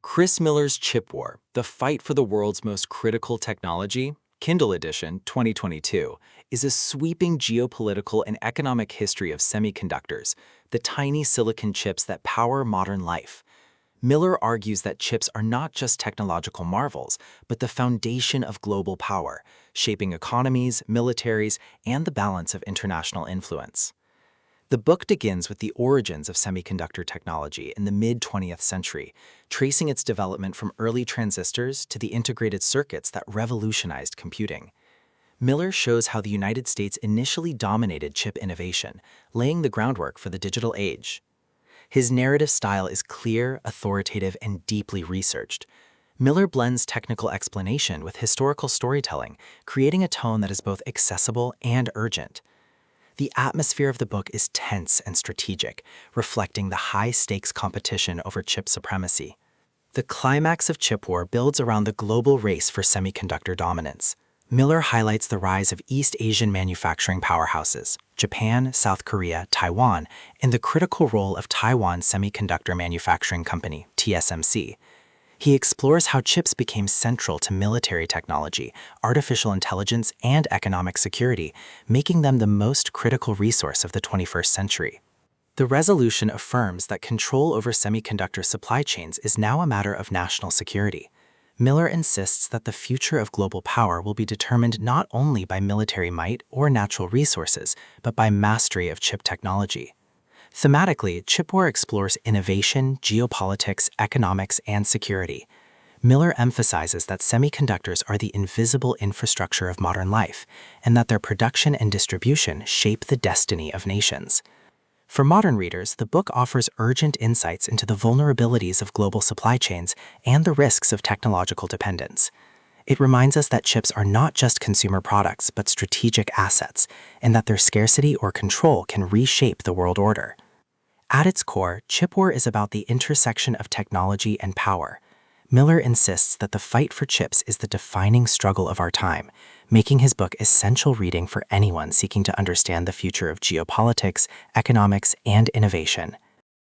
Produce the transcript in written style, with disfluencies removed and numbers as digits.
Chris Miller's Chip War, The Fight for the World's Most Critical Technology, Kindle edition, 2022, is a sweeping geopolitical and economic history of semiconductors, the tiny silicon chips that power modern life. Miller argues that chips are not just technological marvels, but the foundation of global power, shaping economies, militaries, and the balance of international influence. The book begins with the origins of semiconductor technology in the mid-20th century, tracing its development from early transistors to the integrated circuits that revolutionized computing. Miller shows how the United States initially dominated chip innovation, laying the groundwork for the digital age. His narrative style is clear, authoritative, and deeply researched. Miller blends technical explanation with historical storytelling, creating a tone that is both accessible and urgent. The atmosphere of the book is tense and strategic, reflecting the high-stakes competition over chip supremacy. The climax of Chip War builds around the global race for semiconductor dominance. Miller highlights the rise of East Asian manufacturing powerhouses, Japan, South Korea, Taiwan, and the critical role of Taiwan Semiconductor Manufacturing Company, TSMC. He explores how chips became central to military technology, artificial intelligence, and economic security, making them the most critical resource of the 21st century. The resolution affirms that control over semiconductor supply chains is now a matter of national security. Miller insists that the future of global power will be determined not only by military might or natural resources, but by mastery of chip technology. Thematically, Chip War explores innovation, geopolitics, economics, and security. Miller emphasizes that semiconductors are the invisible infrastructure of modern life, and that their production and distribution shape the destiny of nations. For modern readers, the book offers urgent insights into the vulnerabilities of global supply chains and the risks of technological dependence. It reminds us that chips are not just consumer products, but strategic assets, and that their scarcity or control can reshape the world order. At its core, Chip War is about the intersection of technology and power. Miller insists that the fight for chips is the defining struggle of our time, making his book essential reading for anyone seeking to understand the future of geopolitics, economics, and innovation.